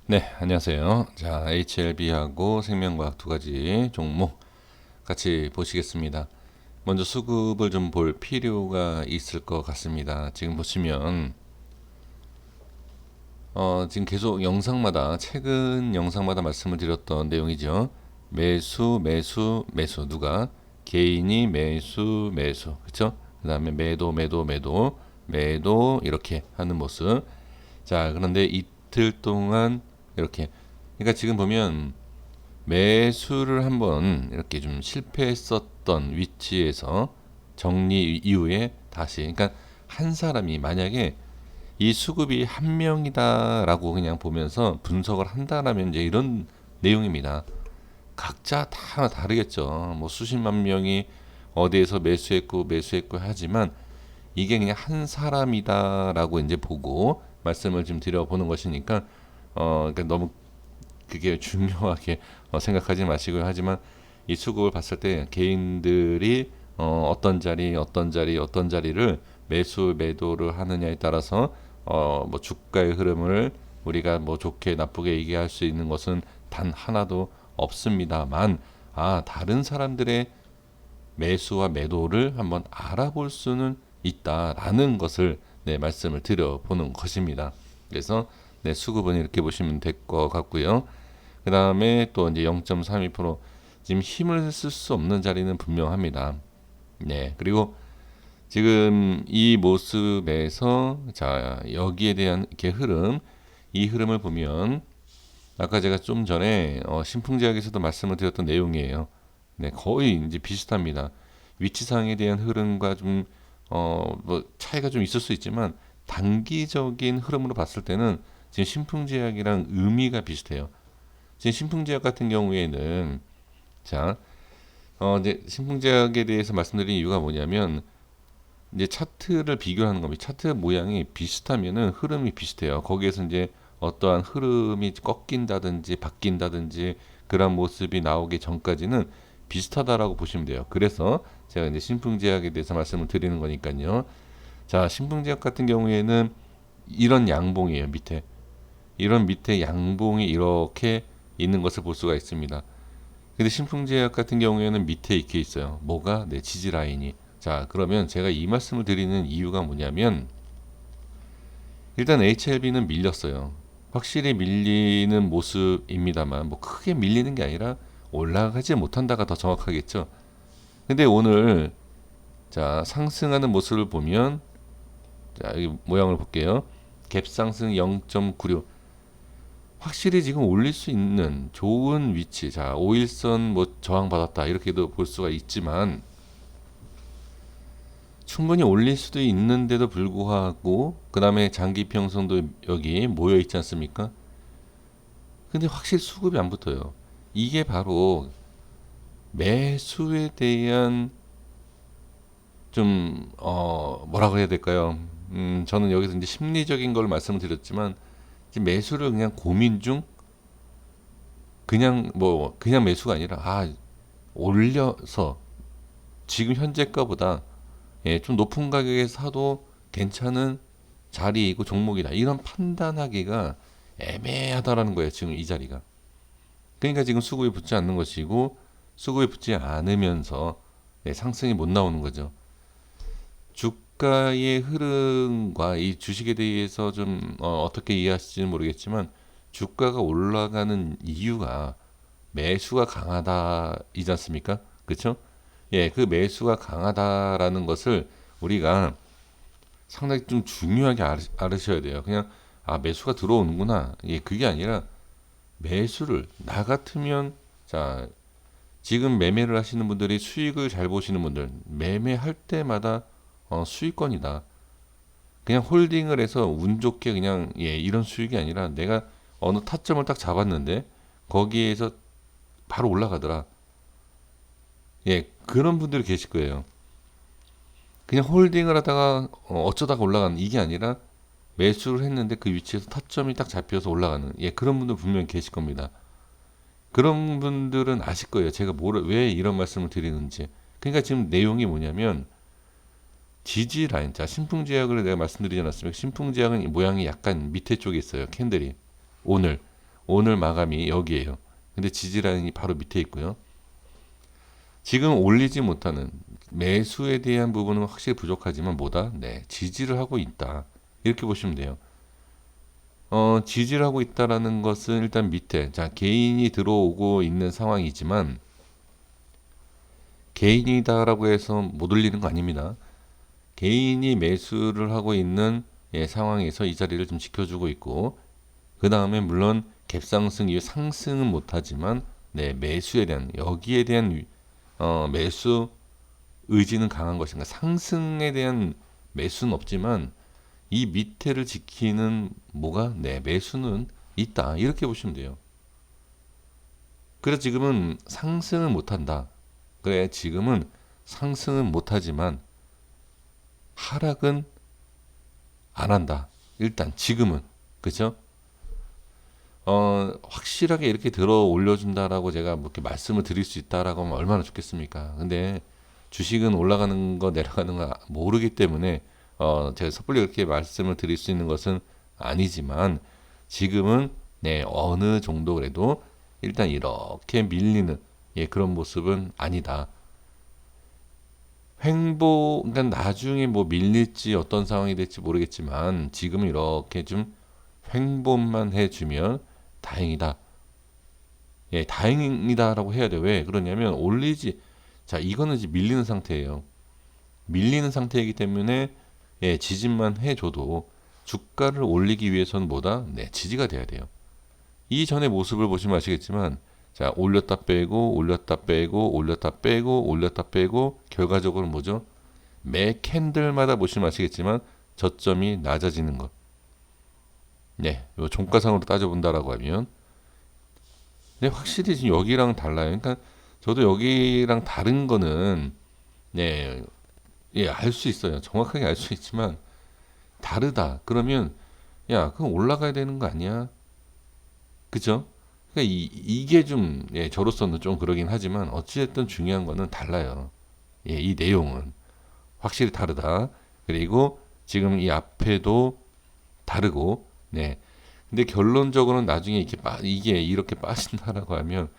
네, 안녕하세요. 자, HLB하고 생명과학 두 가지 종목 같이 보시겠습니다. 먼저 수급을 좀 볼 필요가 있을 것 같습니다. 지금 보시면 지금 계속 영상마다 최근 영상마다 말씀을 드렸던 내용이죠. 매수, 매수, 매수. 누가? 개인이 매수, 매수. 그렇죠? 그다음에 매도, 매도, 매도, 매도 이렇게 하는 모습. 자, 그런데 이틀 동안 이렇게 그러니까 지금 보면 매수를 한번 이렇게 좀 실패했었던 위치에서 정리 이후에 다시 그러니까 한 사람이 만약에 이 수급이 한 명이다라고 그냥 보면서 분석을 한다라면 이제 이런 내용입니다. 각자 다 다르겠죠. 뭐 수십만 명이 어디에서 매수했고 하지만 이게 그냥 한 사람이다라고 이제 보고 말씀을 좀 드려보는 것이니까 그러니까 너무 그게 중요하게 생각하지 마시고요. 하지만 이 수급을 봤을 때 개인들이 어떤 자리를 매수 매도를 하느냐에 따라서 뭐 주가의 흐름을 우리가 뭐 좋게 나쁘게 얘기할 수 있는 것은 단 하나도 없습니다만 다른 사람들의 매수와 매도를 한번 알아볼 수는 있다라는 것을 말씀을 드려보는 것입니다. 그래서 수급은 이렇게 보시면 될 것 같고요. 그 다음에 또 이제 0.32% 지금 힘을 쓸 수 없는 자리는 분명합니다. 네. 그리고 지금 이 모습에서 자 여기에 대한 이렇게 흐름, 이 흐름을 보면 아까 제가 좀 전에 신풍제약에서도 말씀을 드렸던 내용이에요. 네, 거의 이제 비슷합니다. 위치상에 대한 흐름과 좀 뭐 차이가 좀 있을 수 있지만 단기적인 흐름으로 봤을 때는 지금 신풍제약이랑 의미가 비슷해요. 지금 신풍제약 같은 경우에는 자, 이제 신풍제약에 대해서 말씀드린 이유가 뭐냐면 이제 차트를 비교하는 겁니다. 차트 모양이 비슷하면은 흐름이 비슷해요. 거기에서 이제 어떠한 흐름이 꺾인다든지 바뀐다든지 그런 모습이 나오기 전까지는 비슷하다라고 보시면 돼요. 그래서 제가 이제 신풍제약에 대해서 말씀을 드리는 거니까요. 자, 신풍제약 같은 경우에는 이런 양봉이에요. 밑에 양봉이 이렇게 있는 것을 볼 수가 있습니다. 근데 신풍제약 같은 경우에는 밑에 이렇게 있어요. 뭐가? 네, 지지 라인이. 자, 그러면 제가 이 말씀을 드리는 이유가 뭐냐면 일단 HLB는 밀렸어요. 확실히 밀리는 모습입니다만 뭐 크게 밀리는 게 아니라 올라가지 못한다가 더 정확하겠죠. 근데 오늘 자, 상승하는 모습을 보면 자, 여기 모양을 볼게요. 갭 상승 0.96 확실히 지금 올릴 수 있는 좋은 위치. 자, 5일선 뭐 저항받았다. 이렇게도 볼 수가 있지만 충분히 올릴 수도 있는데도 불구하고 그다음에 장기 평선도 여기 모여 있지 않습니까? 근데 확실히 수급이 안 붙어요. 이게 바로 매수에 대한 좀 뭐라고 해야 될까요? 저는 여기서 이제 심리적인 걸 말씀을 드렸지만 지금 매수를 그냥 고민 중 그냥 뭐 그냥 매수가 아니라 올려서 지금 현재가보다 좀 높은 가격에 사도 괜찮은 자리이고 종목이다. 이런 판단하기가 애매하다라는 거예요. 지금 이 자리가. 그러니까 지금 수급이 붙지 않는 것이고 수급이 붙지 않으면서 상승이 못 나오는 거죠. 주가의 흐름과 이 주식에 대해서 좀 떻게 이해하실지는 모르겠지만 주가가 올라가는 이유가 매수가 강하다이지 않습니까? 그렇죠? 예, 그 매수가 강하다라는 것을 우리가 상당히 좀 중요하게 알으셔야 돼요. 그냥 매수가 들어오는구나. 예, 그게 아니라 매수를 나 같으면 자 지금 매매를 하시는 분들이 수익을 잘 보시는 분들 매매할 때마다 수익권이다. 그냥 홀딩을 해서 운 좋게 그냥 이런 수익이 아니라 내가 어느 타점을 딱 잡았는데 거기에서 바로 올라가더라. 예, 그런 분들이 계실 거예요. 그냥 홀딩을 하다가 어쩌다가 올라가는 이게 아니라 매수를 했는데 그 위치에서 타점이 딱 잡혀서 올라가는 그런 분들 분명히 계실 겁니다. 그런 분들은 아실 거예요. 제가 왜 이런 말씀을 드리는지. 그러니까 지금 내용이 뭐냐면 지지 라인. 자, 신풍제약을 내가 말씀드리지 않았습니까? 신풍제약은 모양이 약간 밑에 쪽에 있어요. 캔들이. 오늘. 오늘 마감이 여기에요. 근데 지지라인이 바로 밑에 있고요. 지금 올리지 못하는 매수에 대한 부분은 확실히 부족하지만 뭐다? 네, 지지를 하고 있다. 이렇게 보시면 돼요. 지지를 하고 있다라는 것은 일단 밑에 자 개인이 들어오고 있는 상황이지만 개인이다라고 해서 못 올리는 거 아닙니다. 개인이 매수를 하고 있는 상황에서 이 자리를 좀 지켜주고 있고 그 다음에 물론 갭상승 이후 상승은 못하지만 네, 매수에 대한 여기에 대한 매수 의지는 강한 것인가 상승에 대한 매수는 없지만 이 밑에를 지키는 뭐가 네, 매수는 있다 이렇게 보시면 돼요. 그래서 지금은 상승은 못한다. 그래 지금은 상승은 못하지만 하락은 안 한다. 일단 지금은 그죠? 확실하게 이렇게 들어 올려준다라고 제가 뭐 이렇게 말씀을 드릴 수 있다라고 하면 얼마나 좋겠습니까? 근데 주식은 올라가는 거 내려가는 거 모르기 때문에 제가 섣불리 이렇게 말씀을 드릴 수 있는 것은 아니지만 지금은 네 어느 정도 그래도 일단 이렇게 밀리는 그런 모습은 아니다. 그러니까 나중에 뭐 밀릴지 어떤 상황이 될지 모르겠지만 지금은 이렇게 좀 횡보만 해주면 다행이다. 다행이다라고 해야 돼. 왜 그러냐면 자 이거는 이제 밀리는 상태예요. 밀리는 상태이기 때문에 지지만 해줘도 주가를 올리기 위해서는 뭐다? 네, 지지가 돼야 돼요. 이전의 모습을 보시면 아시겠지만 자 올렸다 빼고 올렸다 빼고 올렸다 빼고 올렸다 빼고 결과적으로 뭐죠? 매 캔들마다 보시면 아시겠지만 저점이 낮아지는 것. 네, 요 종가상으로 따져본다라고 하면 근데 확실히 지금 여기랑 달라요. 그러니까 저도 여기랑 다른 거는 네, 알 수 있어요. 정확하게 알 수 있지만 다르다. 그러면 야, 그럼 올라가야 되는 거 아니야? 그죠? 그러니까 이게 좀 저로서는 좀 그러긴 하지만 어찌됐든 중요한 거는 달라요. 이 내용은 확실히 다르다. 그리고 지금 이 앞에도 다르고 네. 근데 결론적으로는 나중에 이게 이렇게 빠진다라고 하면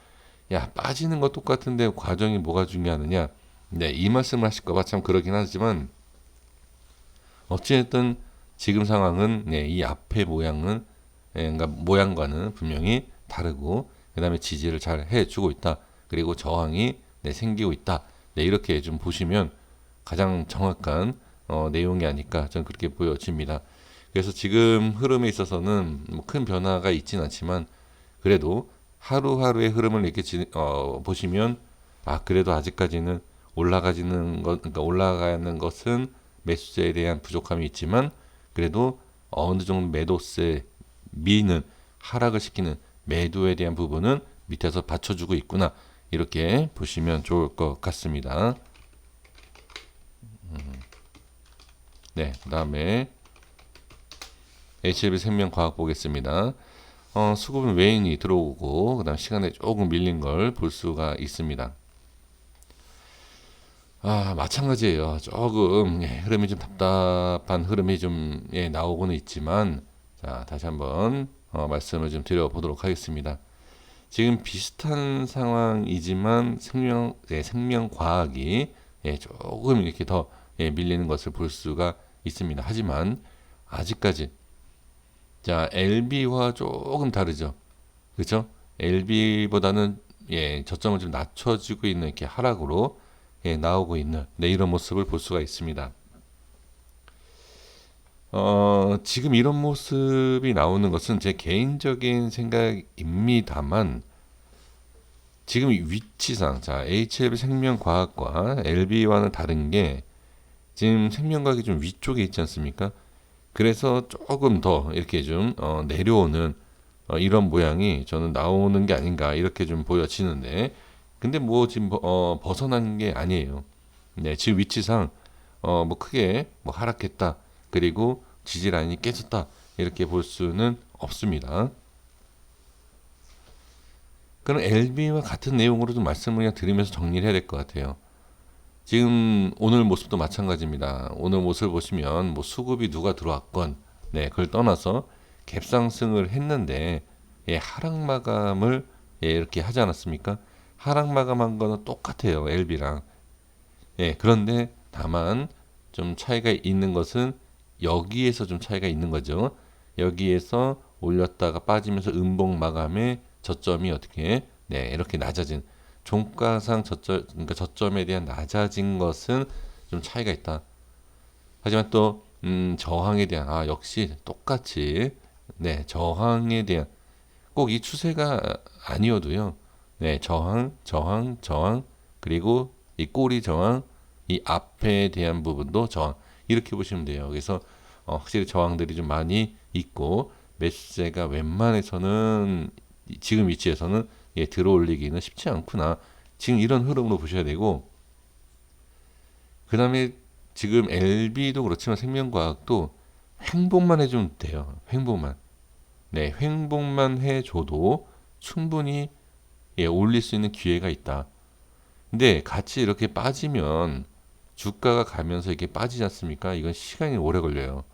야 빠지는 거 똑같은데 과정이 뭐가 중요하느냐? 네, 이 말씀을 하실까봐 참 그러긴 하지만 어찌됐든 지금 상황은 이 앞의 모양은 그러니까 모양과는 분명히 다르고 그 다음에 지지를 잘 해주고 있다. 그리고 저항이 생기고 있다. 네, 이렇게 좀 보시면 가장 정확한 내용이 아닐까 저는 그렇게 보여집니다. 그래서 지금 흐름에 있어서는 뭐큰 변화가 있진 않지만 그래도 하루하루의 흐름을 이렇게 보시면 그래도 아직까지는 그러니까 올라가는 것은 매수세에 대한 부족함이 있지만 그래도 어느 정도 매도세 미는 하락을 시키는 매도에 대한 부분은 밑에서 받쳐주고 있구나 이렇게 보시면 좋을 것 같습니다. 네, 그 다음에 HLB 생명과학 보겠습니다. 수급은 외인이 들어오고 그다음 시간에 조금 밀린 걸 볼 수가 있습니다. 마찬가지예요. 조금 흐름이 좀 답답한 흐름이 좀 나오고는 있지만 자 다시 한번 말씀을 좀 드려보도록 하겠습니다. 지금 비슷한 상황이지만 생명과학이 조금 이렇게 더 밀리는 것을 볼 수가 있습니다. 하지만 아직까지 자 LB와 조금 다르죠. 그렇죠? LB보다는 저점을 좀 낮춰지고 있는 이렇게 하락으로 나오고 있는 이런 모습을 볼 수가 있습니다. 지금 이런 모습이 나오는 것은 제 개인적인 생각입니다만 지금 위치상 자 HLB 생명과학과 LB와는 다른 게 지금 생명과학이 좀 위쪽에 있지 않습니까? 그래서 조금 더 이렇게 좀 내려오는 이런 모양이 저는 나오는 게 아닌가 이렇게 좀 보여지는데 근데 뭐 지금 벗어난 게 아니에요. 네, 지금 위치상 뭐 크게 뭐 하락했다. 그리고 지지 라인이 깨졌다. 이렇게 볼 수는 없습니다. 그럼 LB와 같은 내용으로 좀 말씀을 그냥 드리면서 정리를 해야 될 것 같아요. 지금 오늘 모습도 마찬가지입니다. 오늘 모습을 보시면 뭐 수급이 누가 들어왔건 그걸 떠나서 갭상승을 했는데 예, 하락 마감을 예, 이렇게 하지 않았습니까? 하락 마감한 거는 똑같아요. LB랑. 예, 그런데 다만 좀 차이가 있는 것은 여기에서 좀 차이가 있는 거죠. 여기에서 올렸다가 빠지면서 음봉 마감의 저점이 어떻게 네, 이렇게 낮아진 종가상 저점 그러니까 저점에 대한 낮아진 것은 좀 차이가 있다. 하지만 또 저항에 대한 역시 똑같이 네, 저항에 대한 꼭 이 추세가 아니어도요. 네, 저항 그리고 이 꼬리 저항 이 앞에 대한 부분도 저항 이렇게 보시면 돼요. 그래서 확실히 저항들이 좀 많이 있고 매수세가 웬만해서는 지금 위치에서는 예, 들어올리기는 쉽지 않구나. 지금 이런 흐름으로 보셔야 되고 그 다음에 지금 LB도 그렇지만 생명과학도 횡보만 해주면 돼요. 횡보만. 네, 횡보만 해줘도 충분히 예, 올릴 수 있는 기회가 있다. 근데 같이 이렇게 빠지면 주가가 가면서 이렇게 빠지지 않습니까? 이건 시간이 오래 걸려요.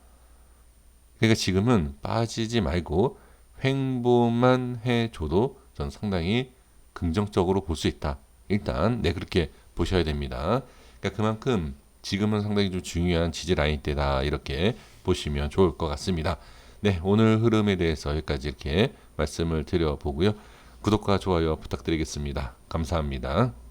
그러니까 지금은 빠지지 말고 횡보만 해줘도 전 상당히 긍정적으로 볼 수 있다. 일단 네 그렇게 보셔야 됩니다. 그러니까 그만큼 지금은 상당히 좀 중요한 지지 라인 대다 이렇게 보시면 좋을 것 같습니다. 네 오늘 흐름에 대해서 여기까지 이렇게 말씀을 드려보고요. 구독과 좋아요 부탁드리겠습니다. 감사합니다.